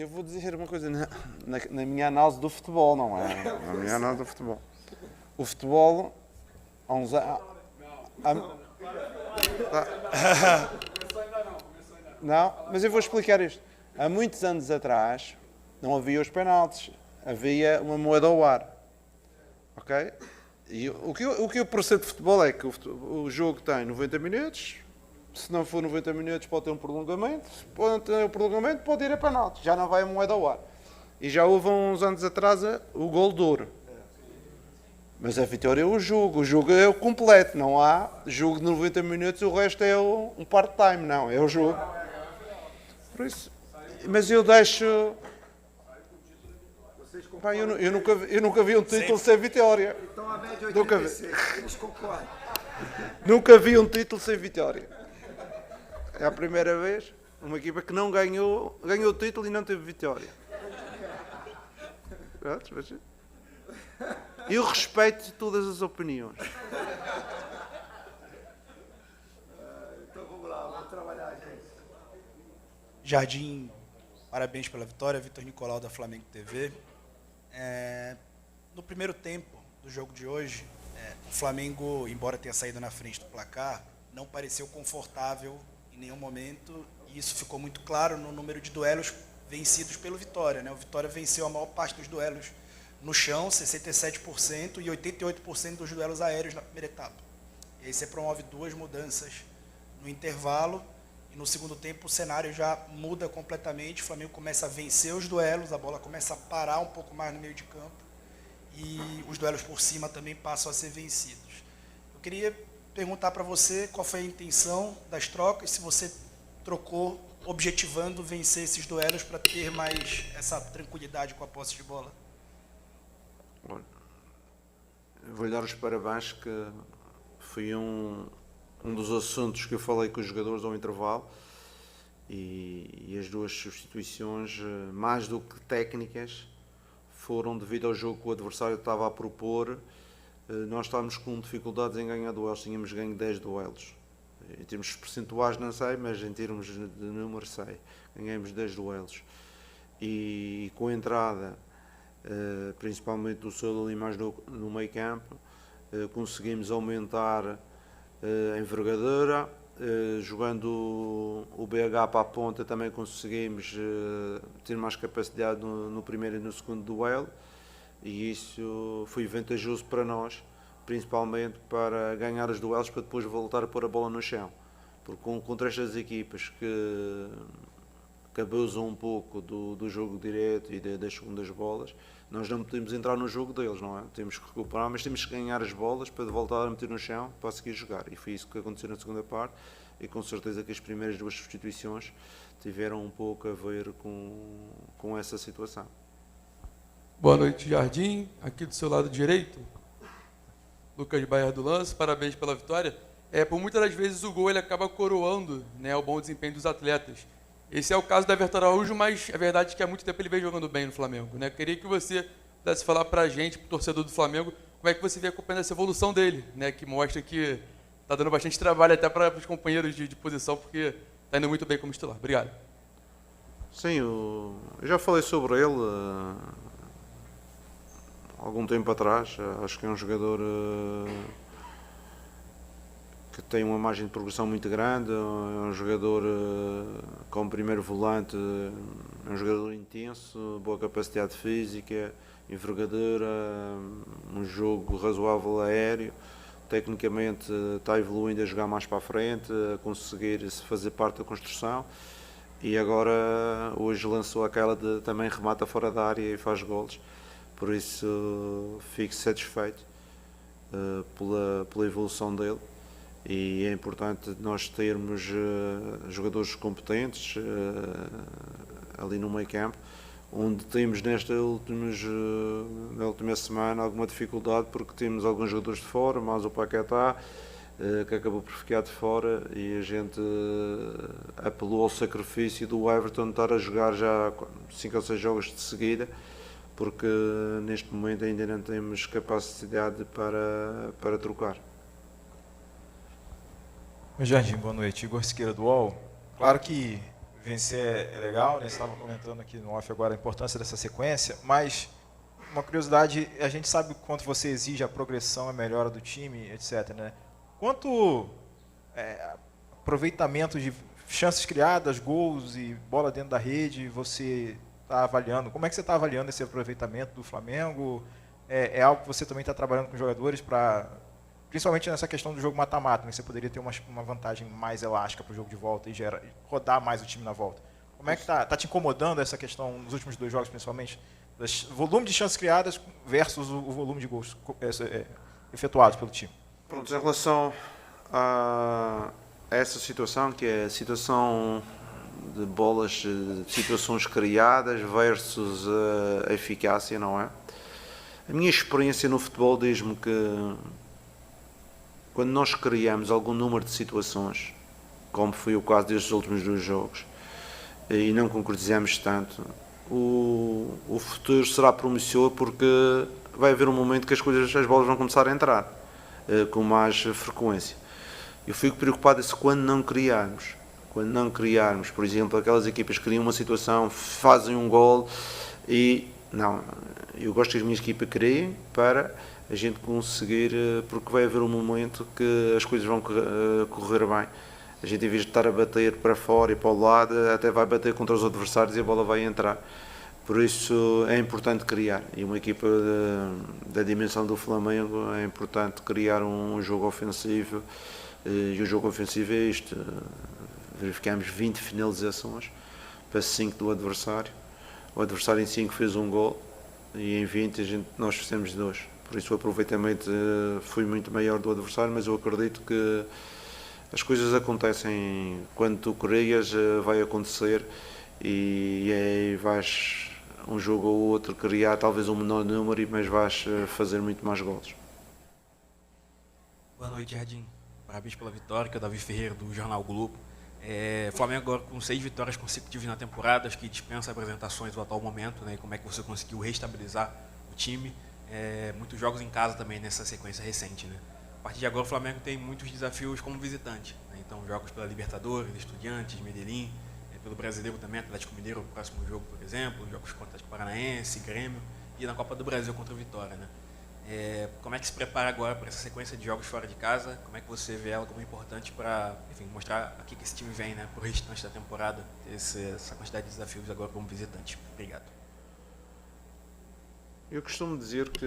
eu vou dizer uma coisa na minha análise do futebol, não é? Na minha análise do futebol. O futebol, há uns anos... Não, mas eu vou explicar isto. Há muitos anos atrás, não havia os penaltis. Havia uma moeda ao ar. Ok? E o que eu percebo de futebol é que o jogo tem 90 minutos. Se não for 90 minutos, pode ter um prolongamento. Se pode ter um prolongamento, pode ir a penalti. Já não vai a moeda ao ar. E já houve uns anos atrás o gol de ouro. Mas a vitória é o jogo. O jogo é o completo. Não há jogo de 90 minutos e o resto é um part-time. Não, é o jogo. Por isso. Mas eu deixo... Pá, eu nunca vi um título sem vitória. Então a média é Nunca vi. 86. Eles concordam. Nunca vi um título sem vitória. É a primeira vez uma equipa que não ganhou o título e não teve vitória. Pronto, mas... Eu respeito todas as opiniões. Então vamos lá, vamos trabalhar aqui. Jardim, parabéns pela vitória. Vitor Nicolau, da Flamengo TV. No primeiro tempo do jogo de hoje, o Flamengo, embora tenha saído na frente do placar, não pareceu confortável em nenhum momento, e isso ficou muito claro no número de duelos vencidos pelo Vitória, né? O Vitória venceu a maior parte dos duelos no chão, 67%, e 88% dos duelos aéreos na primeira etapa. E aí você promove duas mudanças no intervalo, e no segundo tempo o cenário já muda completamente, o Flamengo começa a vencer os duelos, a bola começa a parar um pouco mais no meio de campo, e os duelos por cima também passam a ser vencidos. Eu queria perguntar para você qual foi a intenção das trocas, se você trocou objetivando vencer esses duelos para ter mais essa tranquilidade com a posse de bola. Olha, vou-lhe dar os parabéns, que foi um dos assuntos que eu falei com os jogadores ao intervalo, e as duas substituições, mais do que técnicas, foram devido ao jogo que o adversário estava a propor. Nós estávamos com dificuldades em ganhar duelos, tínhamos ganho 10 duelos. Em termos percentuais não sei, mas em termos de número sei. Ganhamos 10 duelos. E com a entrada, principalmente do Sousa ali mais no meio campo, conseguimos aumentar a envergadura. Jogando o BH para a ponta também conseguimos ter mais capacidade no primeiro e no segundo duelo, e isso foi vantajoso para nós, principalmente para ganhar os duelos, para depois voltar a pôr a bola no chão, porque contra estas equipas que abusam um pouco do jogo direto e das segundas bolas, nós não podemos entrar no jogo deles, não é? Temos que recuperar, mas temos que ganhar as bolas para voltar a meter no chão para seguir jogar, e foi isso que aconteceu na segunda parte, e com certeza que as primeiras duas substituições tiveram um pouco a ver com essa situação. Boa noite, Jardim. Aqui do seu lado direito, Lucas Baia do Lance, parabéns pela vitória. Por muitas das vezes o gol ele acaba coroando, né, o bom desempenho dos atletas. Esse é o caso da Everton Araújo, mas é verdade que há muito tempo ele vem jogando bem no Flamengo, né? Queria que você pudesse falar para a gente, para o torcedor do Flamengo, como é que você vê acompanhando essa evolução dele, né? Que mostra que está dando bastante trabalho até para os companheiros de posição, porque está indo muito bem como titular. Obrigado. Sim, eu já falei sobre ele há algum tempo atrás. Acho que é um jogador que tem uma margem de progressão muito grande, é um jogador como primeiro volante, é um jogador intenso, boa capacidade física, envergadura, um jogo razoável aéreo, tecnicamente está evoluindo a jogar mais para a frente, a conseguir fazer parte da construção, e agora hoje lançou aquela de também remata fora da área e faz golos, por isso fico satisfeito pela evolução dele. E é importante nós termos jogadores competentes ali no meio campo, onde temos na última semana alguma dificuldade, porque temos alguns jogadores de fora, mas o Paquetá, que acabou por ficar de fora, e a gente apelou ao sacrifício do Everton estar a jogar já 5 ou 6 jogos de seguida, porque neste momento ainda não temos capacidade para trocar. Jardim, boa noite. Igor Siqueira do UOL. Claro que vencer é legal, né? Você estava comentando aqui no off agora a importância dessa sequência, mas uma curiosidade, a gente sabe quanto você exige a progressão, a melhora do time, etc, né? Quanto aproveitamento de chances criadas, gols e bola dentro da rede, você está avaliando? Como é que você está avaliando esse aproveitamento do Flamengo? É algo que você também está trabalhando com os jogadores para, principalmente nessa questão do jogo mata-mata, né? Você poderia ter uma vantagem mais elástica para o jogo de volta e rodar mais o time na volta. Como é que está te incomodando essa questão nos últimos 2 jogos, principalmente? O volume de chances criadas versus o volume de gols efetuados pelo time. Pronto, em relação a essa situação, que é a situação de bolas, de situações criadas versus a eficácia, não é? A minha experiência no futebol diz-me que quando nós criamos algum número de situações, como foi o caso destes últimos 2 jogos, e não concretizamos tanto, o futuro será promissor, porque vai haver um momento que as bolas vão começar a entrar com mais frequência. Eu fico preocupado se quando não criarmos, por exemplo, aquelas equipas que criam uma situação, fazem um gol e não, eu gosto que as minhas equipas criem para a gente conseguir, porque vai haver um momento que as coisas vão correr bem. A gente, em vez de estar a bater para fora e para o lado, até vai bater contra os adversários e a bola vai entrar. Por isso é importante criar. E uma equipa da dimensão do Flamengo é importante criar um jogo ofensivo. E o jogo ofensivo é isto. Verificamos 20 finalizações para 5 do adversário. O adversário em 5 fez um gol e em 20 nós fizemos 2. Por isso o aproveitamento foi muito maior do adversário, mas eu acredito que as coisas acontecem quando tu crias, vai acontecer e aí vais um jogo ou outro criar talvez um menor número, mas vais fazer muito mais gols. Boa noite, Jardim. Parabéns pela vitória, que é o Davi Ferreira do Jornal Globo. Flamengo agora com 6 vitórias consecutivas na temporada, acho que dispensa apresentações do atual momento, né? Como é que você conseguiu reestabilizar o time? Muitos jogos em casa também nessa sequência recente, né? A partir de agora o Flamengo tem muitos desafios como visitante, né? Então jogos pela Libertadores, Estudiantes, Medellín, pelo Brasileiro também, Atlético Mineiro, o próximo jogo, por exemplo, jogos contra o Atlético Paranaense, Grêmio e na Copa do Brasil contra o Vitória, né? Como é que se prepara agora para essa sequência de jogos fora de casa? Como é que você vê ela como importante para, enfim, mostrar aqui que esse time vem, né, para o restante da temporada, ter essa quantidade de desafios agora como visitante? Obrigado. Eu costumo dizer que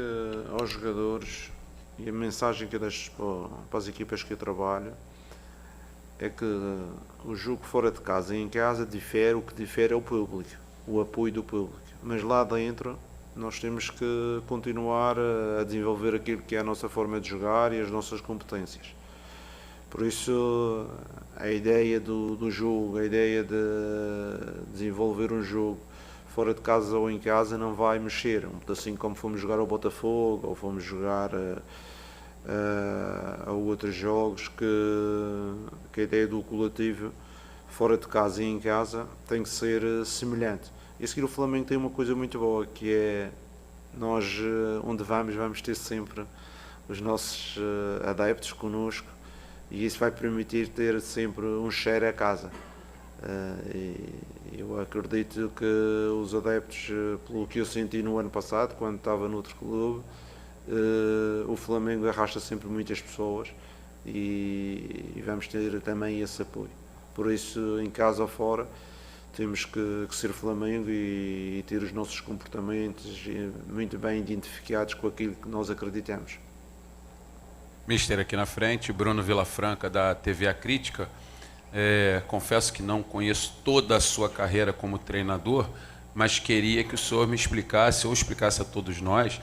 aos jogadores, e a mensagem que eu deixo para as equipas que eu trabalho, é que o jogo fora de casa e em casa difere, o que difere é o público, o apoio do público. Mas lá dentro nós temos que continuar a desenvolver aquilo que é a nossa forma de jogar e as nossas competências. Por isso, a ideia do jogo, a ideia de desenvolver um jogo fora de casa ou em casa não vai mexer. Assim como fomos jogar ao Botafogo ou fomos jogar a outros jogos, que a ideia do coletivo fora de casa e em casa tem que ser semelhante. E a seguir o Flamengo tem uma coisa muito boa, que é nós, onde vamos ter sempre os nossos adeptos connosco, e isso vai permitir ter sempre um cheiro a casa. E eu acredito que os adeptos, pelo que eu senti no ano passado, quando estava noutro clube, o Flamengo arrasta sempre muitas pessoas e vamos ter também esse apoio. Por isso, em casa ou fora, temos que ser Flamengo e ter os nossos comportamentos muito bem identificados com aquilo que nós acreditamos. Mister, aqui na frente, Bruno Vilafranca, da TV A Crítica. Confesso que não conheço toda a sua carreira como treinador, mas queria que o senhor me explicasse, ou explicasse a todos nós,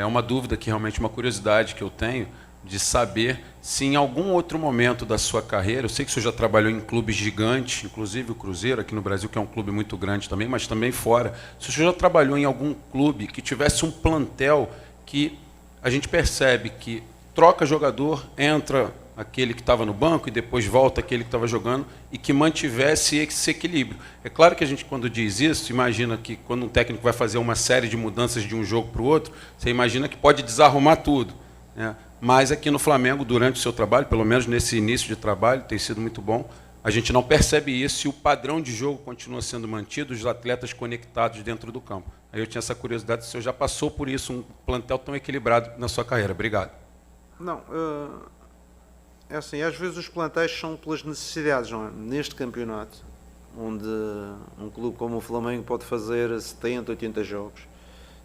uma dúvida, que realmente uma curiosidade que eu tenho, de saber se em algum outro momento da sua carreira, eu sei que o senhor já trabalhou em clubes gigantes, inclusive o Cruzeiro aqui no Brasil, que é um clube muito grande também, mas também fora, se o senhor já trabalhou em algum clube que tivesse um plantel que a gente percebe que troca jogador, entra aquele que estava no banco e depois volta aquele que estava jogando, e que mantivesse esse equilíbrio. É claro que a gente, quando diz isso, imagina que quando um técnico vai fazer uma série de mudanças de um jogo para o outro, você imagina que pode desarrumar tudo, né? Mas aqui no Flamengo, durante o seu trabalho, pelo menos nesse início de trabalho, tem sido muito bom, A gente não percebe isso e o padrão de jogo continua sendo mantido, os atletas conectados dentro do campo. Aí eu tinha essa curiosidade, se o senhor já passou por isso, um plantel tão equilibrado na sua carreira. Obrigado. Não, é assim, às vezes os plantéis são pelas necessidades, não é? Neste campeonato, onde um clube como o Flamengo pode fazer 70, 80 jogos,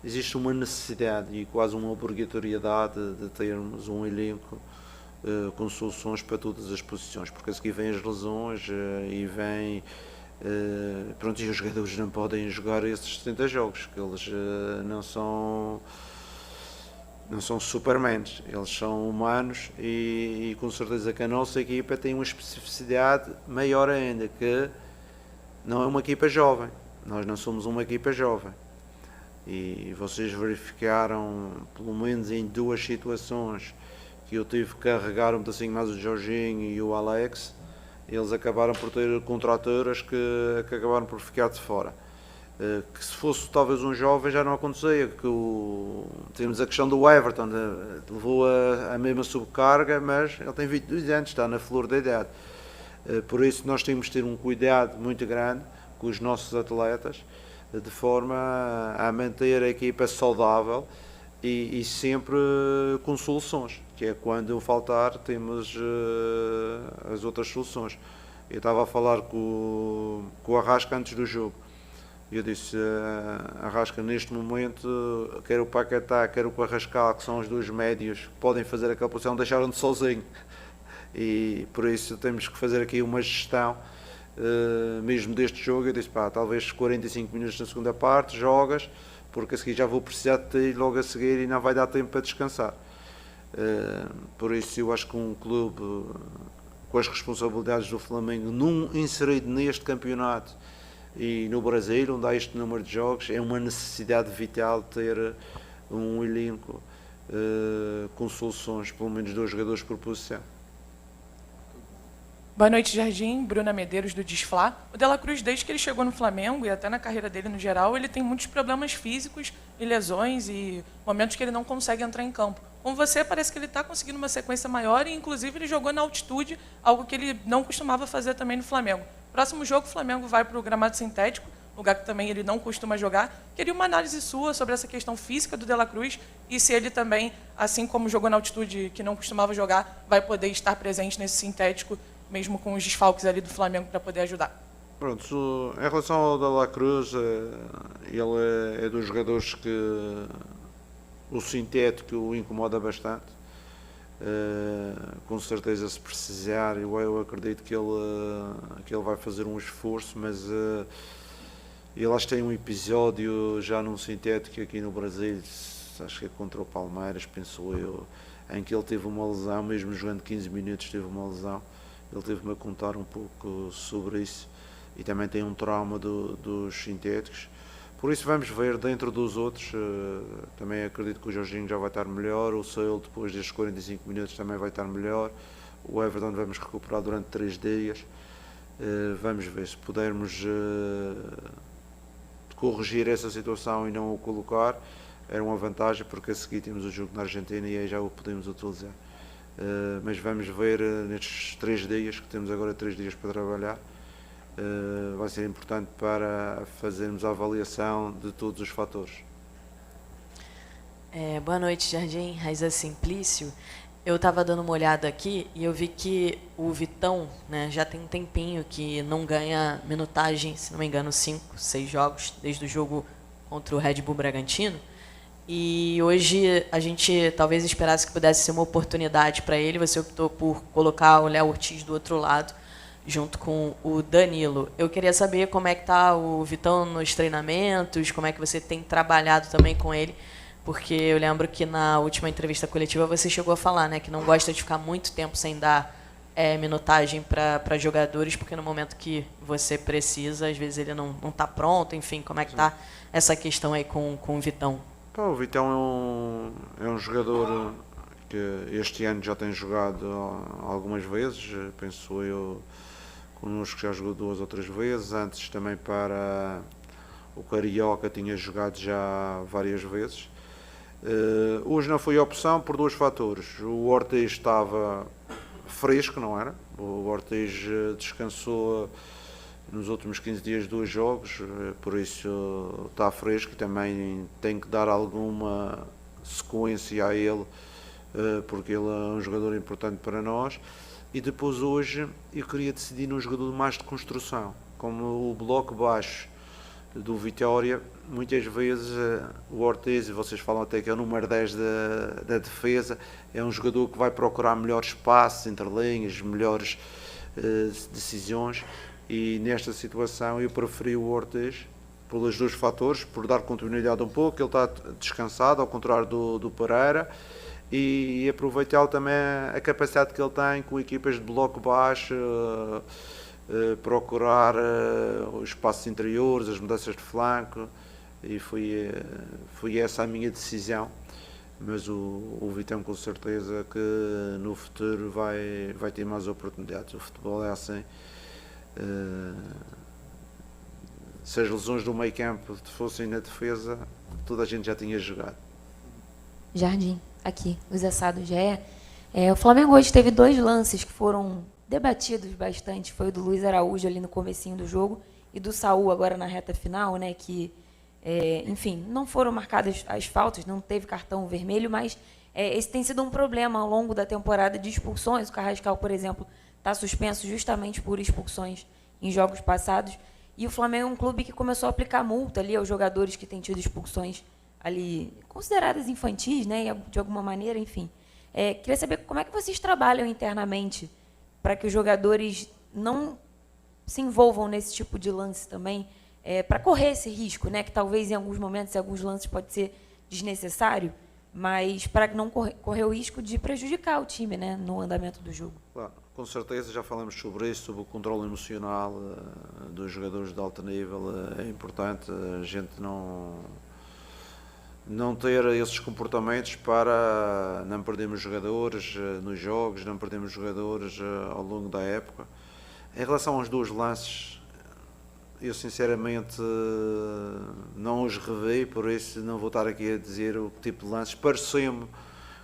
existe uma necessidade e quase uma obrigatoriedade de termos um elenco com soluções para todas as posições, porque a seguir vêm as lesões e vem... pronto, e os jogadores não podem jogar esses 70 jogos, que eles não são supermans, eles são humanos e com certeza que a nossa equipa tem uma especificidade maior ainda, que não é uma equipa jovem, nós não somos uma equipa jovem. E vocês verificaram, pelo menos em 2 situações, que eu tive que carregar um pedacinho mais o Jorginho e o Alex, eles acabaram por ter contraturas que acabaram por ficar de fora. Que se fosse talvez um jovem já não acontecia, temos a questão do Everton, levou a mesma subcarga, mas ele tem 22 anos, está na flor da idade. Por isso nós temos de ter um cuidado muito grande com os nossos atletas, de forma a manter a equipa saudável e sempre com soluções, que é quando faltar temos as outras soluções. Eu estava a falar com o Arrasca antes do jogo. Eu disse, Arrasca, neste momento, quer o Paquetá, quer o Carrascal, que são os 2 médios que podem fazer aquela posição, deixaram-te sozinho. E por isso temos que fazer aqui uma gestão, mesmo deste jogo. Eu disse, talvez 45 minutos na segunda parte, jogas, porque a seguir já vou precisar de ti logo a seguir e não vai dar tempo para descansar. Por isso eu acho que um clube com as responsabilidades do Flamengo, inserido neste campeonato, e no Brasil, onde há este número de jogos, é uma necessidade vital ter um elenco com soluções, pelo menos 2 jogadores por posição. Boa noite, Jardim. Bruna Medeiros, do Desflá. O De La Cruz, desde que ele chegou no Flamengo, e até na carreira dele no geral, ele tem muitos problemas físicos e lesões e momentos que ele não consegue entrar em campo. Com você, parece que ele está conseguindo uma sequência maior e, inclusive, ele jogou na altitude, algo que ele não costumava fazer também no Flamengo. Próximo jogo, o Flamengo vai para o gramado sintético, lugar que também ele não costuma jogar. Queria uma análise sua sobre essa questão física do De La Cruz e se ele também, assim como jogou na altitude que não costumava jogar, vai poder estar presente nesse sintético, mesmo com os desfalques ali do Flamengo, para poder ajudar. Pronto, em relação ao De La Cruz, ele é dos jogadores que o sintético o incomoda bastante. Com certeza, se precisar, eu acredito que ele vai fazer um esforço, mas ele acho que tem um episódio já num sintético aqui no Brasil, acho que é contra o Palmeiras, penso eu, em que ele teve uma lesão, mesmo jogando 15 minutos teve uma lesão. Ele teve-me a contar um pouco sobre isso e também tem um trauma dos sintéticos. Por isso vamos ver dentro dos outros, também acredito que o Jorginho já vai estar melhor, o Seul depois destes 45 minutos também vai estar melhor, o Everton vamos recuperar durante 3 dias, vamos ver se pudermos corrigir essa situação e não o colocar, era uma vantagem porque a seguir temos o jogo na Argentina e aí já o podemos utilizar. Mas vamos ver nestes 3 dias, que temos agora 3 dias para trabalhar, vai ser importante para fazermos a avaliação de todos os fatores. Boa noite, Jardim. Raiza Simplício. Eu estava dando uma olhada aqui e eu vi que o Vitão, né, já tem um tempinho que não ganha minutagem, se não me engano, 5, 6 jogos, desde o jogo contra o Red Bull Bragantino. E hoje a gente talvez esperasse que pudesse ser uma oportunidade para ele. Você optou por colocar o Léo Ortiz do outro lado, junto com o Danilo. Eu queria saber como é que está o Vitão nos treinamentos, como é que você tem trabalhado também com ele, porque eu lembro que na última entrevista coletiva você chegou a falar, né, que não gosta de ficar muito tempo sem dar minutagem para jogadores, porque no momento que você precisa, às vezes ele não está pronto, enfim, como é que está essa questão aí com o Vitão? O Vitão é um jogador que este ano já tem jogado algumas vezes, penso eu, connosco já jogou 2 ou 3 vezes, antes também para o Carioca tinha jogado já várias vezes. Hoje não foi opção por 2 fatores, o Ortiz estava fresco, não era? O Ortiz descansou nos últimos 15 dias 2 jogos, por isso está fresco e também tem que dar alguma sequência a ele, porque ele é um jogador importante para nós. E depois hoje eu queria decidir num jogador mais de construção, como o bloco baixo do Vitória. Muitas vezes o Ortiz, e vocês falam até que é o número 10 da defesa, é um jogador que vai procurar melhores espaços entre linhas, melhores decisões, e nesta situação eu preferi o Ortiz pelos 2 fatores, por dar continuidade um pouco, ele está descansado, ao contrário do Pereira, e aproveitar também a capacidade que ele tem com equipas de bloco baixo, procurar os espaços interiores, as mudanças de flanco, e foi essa a minha decisão. Mas o Vitão com certeza que no futuro vai ter mais oportunidades. O futebol é assim. Se as lesões do meio campo fossem na defesa, toda a gente já tinha jogado. Jardim, aqui, o Zé Sá do GE. O Flamengo hoje teve 2 lances que foram debatidos bastante. Foi o do Luiz Araújo ali no comecinho do jogo e do Saul agora na reta final, né, que, enfim, não foram marcadas as faltas, não teve cartão vermelho, mas esse tem sido um problema ao longo da temporada de expulsões. O Carrascal, por exemplo, está suspenso justamente por expulsões em jogos passados. E o Flamengo é um clube que começou a aplicar multa ali aos jogadores que têm tido expulsões ali consideradas infantis, né, de alguma maneira, enfim. Queria saber como é que vocês trabalham internamente para que os jogadores não se envolvam nesse tipo de lance também, para correr esse risco, né, que talvez em alguns momentos, em alguns lances pode ser desnecessário, mas para não correr o risco de prejudicar o time, né, no andamento do jogo. Claro, com certeza, já falamos sobre isso, sobre o controle emocional dos jogadores de alto nível. É importante a gente não ter esses comportamentos para não perdermos jogadores nos jogos, não perdermos jogadores ao longo da época. Em relação aos 2 lances, eu sinceramente não os revi, por isso não vou estar aqui a dizer o tipo de lances. Pareceu-me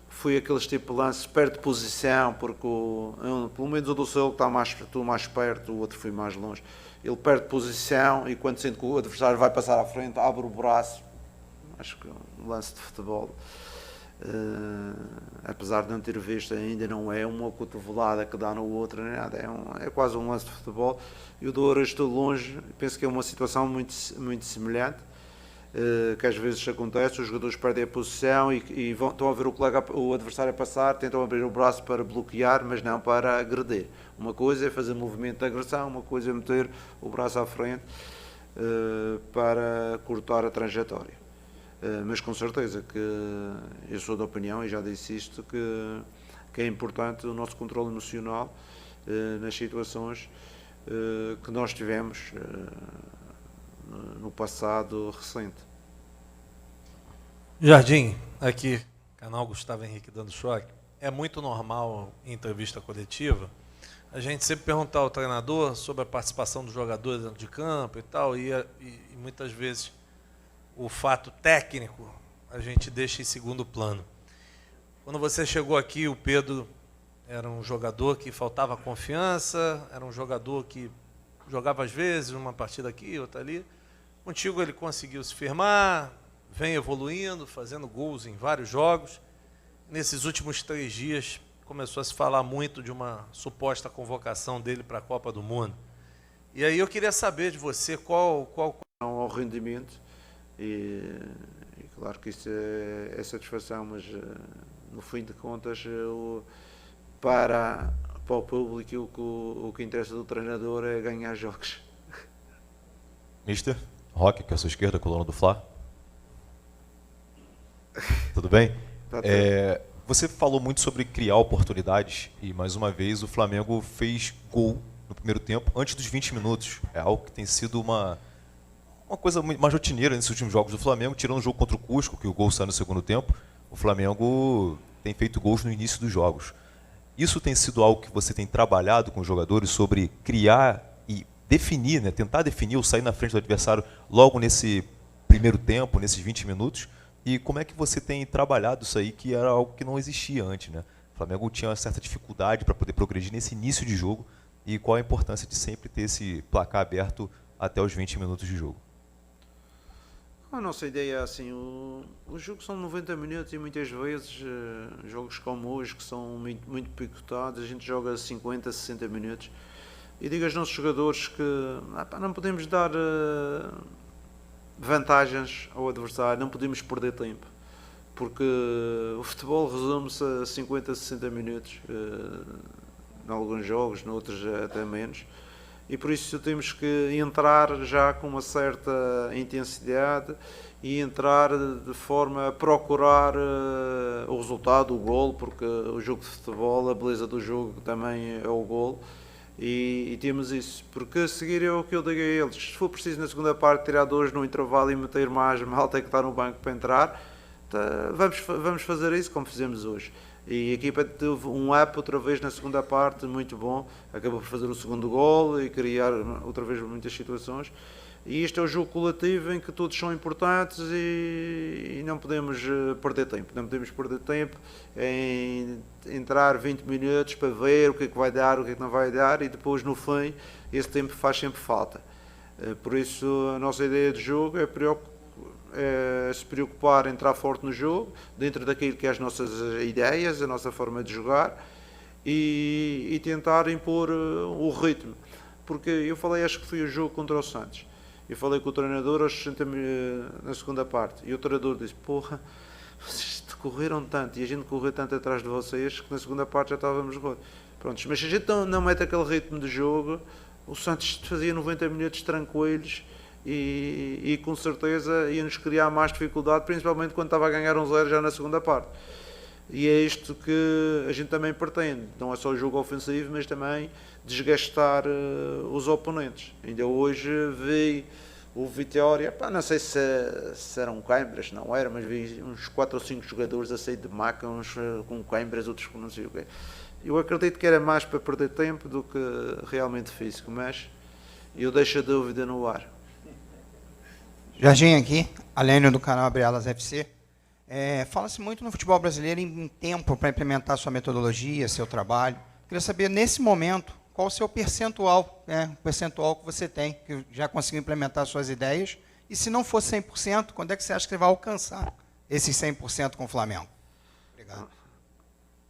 que foi aqueles tipo de lances perto de posição, porque pelo menos o do Sol que estou mais perto, o outro foi mais longe. Ele perde posição e quando sente que o adversário vai passar à frente, abre o braço. Acho que um lance de futebol, apesar de não ter visto ainda, não é uma cotovelada que dá no outro, nem nada, é quase um lance de futebol. E o do Ouras, estou longe, penso que é uma situação muito, muito semelhante, que às vezes acontece, os jogadores perdem a posição e estão a ver o adversário a passar, tentam abrir o braço para bloquear, mas não para agredir. Uma coisa é fazer movimento de agressão, uma coisa é meter o braço à frente para cortar a trajetória. Mas com certeza que eu sou da opinião, e já disse isto, que é importante o nosso controle emocional nas situações que nós tivemos no passado recente. Jardim, aqui, canal Gustavo Henrique dando choque. É muito normal em entrevista coletiva a gente sempre perguntar ao treinador sobre a participação dos jogadores dentro de campo e tal, e muitas vezes o fato técnico a gente deixa em segundo plano. Quando você chegou aqui, o Pedro era um jogador que faltava confiança, era um jogador que jogava às vezes uma partida aqui, outra ali. Contigo ele conseguiu se firmar, vem evoluindo, fazendo gols em vários jogos. Nesses últimos 3 dias começou a se falar muito de uma suposta convocação dele para a Copa do Mundo. E aí eu queria saber de você qual... Ao rendimento. E claro que isso é satisfação, mas no fim de contas para o público o que interessa do treinador é ganhar jogos. Mister, Roque, que é a sua esquerda, coluna do Fla. Tudo bem? Você falou muito sobre criar oportunidades e mais uma vez o Flamengo fez gol no primeiro tempo antes dos 20 minutos. É algo que tem sido uma coisa mais rotineira nesses últimos jogos do Flamengo, tirando o jogo contra o Cusco, que o gol sai no segundo tempo. O Flamengo tem feito gols no início dos jogos. Isso tem sido algo que você tem trabalhado com os jogadores sobre criar e definir, né, tentar definir ou sair na frente do adversário logo nesse primeiro tempo, nesses 20 minutos? E como é que você tem trabalhado isso aí, que era algo que não existia antes, né? Flamengo tinha uma certa dificuldade para poder progredir nesse início de jogo e qual a importância de sempre ter esse placar aberto até os 20 minutos de jogo? A nossa ideia é assim, o jogo são 90 minutos e muitas vezes jogos como hoje, que são muito picotados, a gente joga 50, 60 minutos e digo aos nossos jogadores que não podemos dar vantagens ao adversário, não podemos perder tempo, porque o futebol resume-se a 50, 60 minutos, em alguns jogos, noutros até menos, e por isso temos que entrar já com uma certa intensidade e entrar de forma a procurar o resultado, o golo, porque o jogo de futebol, a beleza do jogo também é o golo. E temos isso, porque a seguir é o que eu digo a eles, se for preciso na segunda parte tirar 2 no intervalo e meter mais malta que está no banco para entrar, vamos fazer isso como fizemos hoje. E a equipa teve um up outra vez na segunda parte, muito bom, acabou por fazer o segundo gol e criar outra vez muitas situações. E este é o jogo coletivo em que todos são importantes e não podemos perder tempo. Não podemos perder tempo em entrar 20 minutos para ver o que é que vai dar, o que é que não vai dar e depois no fim esse tempo faz sempre falta. Por isso a nossa ideia de jogo é se preocupar em entrar forte no jogo, dentro daquilo que é as nossas ideias, a nossa forma de jogar e tentar impor o ritmo. Porque eu falei, acho que foi o jogo contra o Santos. Eu falei com o treinador aos 60 na segunda parte e o treinador disse, porra, vocês correram tanto e a gente correu tanto atrás de vocês que na segunda parte já estávamos rotos. Pronto, mas se a gente não mete aquele ritmo de jogo, o Santos fazia 90 minutos tranquilos e com certeza ia-nos criar mais dificuldade, principalmente quando estava a ganhar 1-0 já na segunda parte. E é isto que a gente também pretende, não é só o jogo ofensivo, mas também desgastar os oponentes. Ainda hoje vi o Vitória, não sei se eram câimbras, não era, mas vi uns 4 ou 5 jogadores a sair de maca, uns com câimbras, outros com não sei o quê. Eu acredito que era mais para perder tempo do que realmente físico, mas eu deixo a dúvida no ar. Jardim aqui, Alênio do canal Abre Alas FC. Fala-se muito no futebol brasileiro em tempo para implementar sua metodologia, seu trabalho. Queria saber, nesse momento, qual o seu percentual, o percentual que você tem, que já conseguiu implementar suas ideias, e se não for 100%, quando é que você acha que vai alcançar esses 100% com o Flamengo? Obrigado.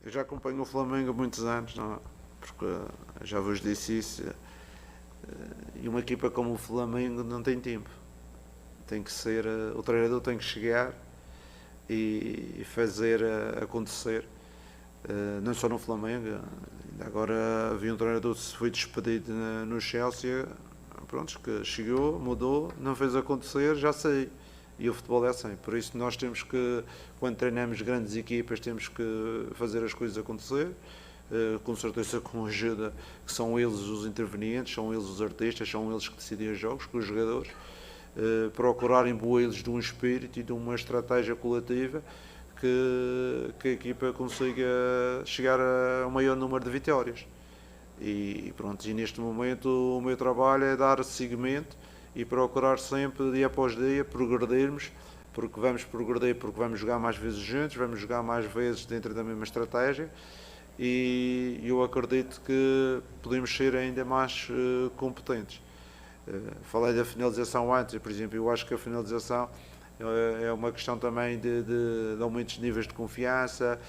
Eu já acompanho o Flamengo há muitos anos, porque já vos disse isso, e uma equipa como o Flamengo não tem tempo. Tem que ser, o treinador tem que chegar e fazer acontecer, não só no Flamengo. Agora havia um treinador que se foi despedido no Chelsea, pronto, que chegou, mudou, não fez acontecer, já sei. E o futebol é assim, por isso nós temos que, quando treinamos grandes equipas, temos que fazer as coisas acontecer, com certeza com ajuda, que são eles os intervenientes, são eles os artistas, são eles que decidem os jogos, com os jogadores, procurar imbuí-los de um espírito e de uma estratégia coletiva que a equipa consiga chegar a maior número de vitórias. E pronto, e neste momento o meu trabalho é dar seguimento e procurar sempre, dia após dia, progredirmos, porque vamos progredir, porque vamos jogar mais vezes juntos, vamos jogar mais vezes dentro da mesma estratégia e eu acredito que podemos ser ainda mais competentes. Falei da finalização antes, por exemplo, eu acho que a finalização é uma questão também de aumentos de níveis de confiança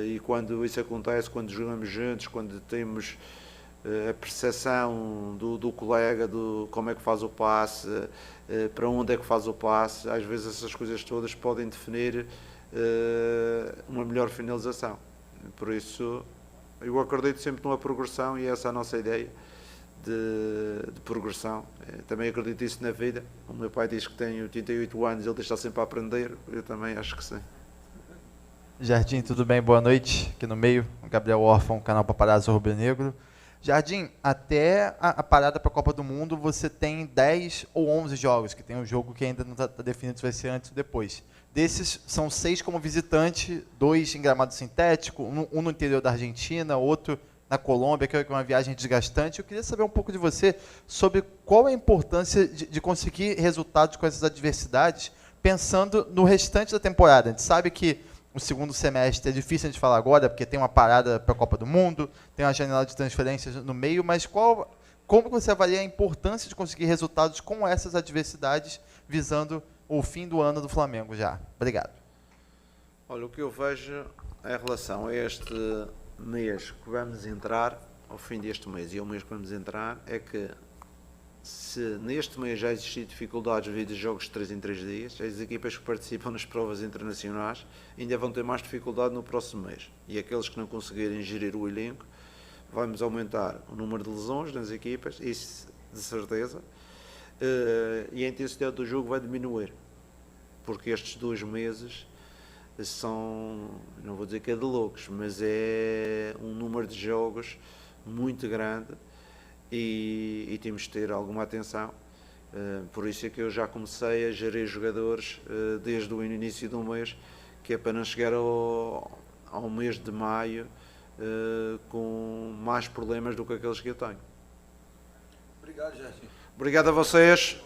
e quando isso acontece, quando jogamos juntos, quando temos a percepção do colega, do como é que faz o passe, para onde é que faz o passe, às vezes essas coisas todas podem definir uma melhor finalização. Por isso, eu acredito sempre numa progressão e essa é a nossa ideia de progressão. Também acredito isso na vida. O meu pai diz que tem 88 anos, ele está sempre a aprender, eu também acho que sim. Jardim, tudo bem? Boa noite. Aqui no meio, Gabriel Órfão, canal Paparazzo Rubro-Negro. Jardim, até a parada para a Copa do Mundo você tem 10 ou 11 jogos, que tem um jogo que ainda não está definido se vai ser antes ou depois. Desses, são 6 como visitante, 2 em gramado sintético, um no interior da Argentina, outro na Colômbia, que é uma viagem desgastante. Eu queria saber um pouco de você sobre qual é a importância de conseguir resultados com essas adversidades, pensando no restante da temporada. A gente sabe que o segundo semestre é difícil de falar agora, porque tem uma parada para a Copa do Mundo, tem uma janela de transferências no meio, mas como você avalia a importância de conseguir resultados com essas adversidades, visando o fim do ano do Flamengo já? Obrigado. Olha, o que eu vejo em relação a este mês que vamos entrar, ao fim deste mês e ao mês que vamos entrar, é que se neste mês já existir dificuldades devido a jogos de 3 em 3 dias, as equipas que participam nas provas internacionais ainda vão ter mais dificuldade no próximo mês. E aqueles que não conseguirem gerir o elenco, vamos aumentar o número de lesões nas equipas, isso de certeza, e a intensidade do jogo vai diminuir, porque estes 2 meses são, não vou dizer que é de loucos, mas é um número de jogos muito grande e temos de ter alguma atenção. Por isso é que eu já comecei a gerir jogadores desde o início do mês, que é para não chegar ao mês de maio com mais problemas do que aqueles que eu tenho. Obrigado, Jardim. Obrigado a vocês.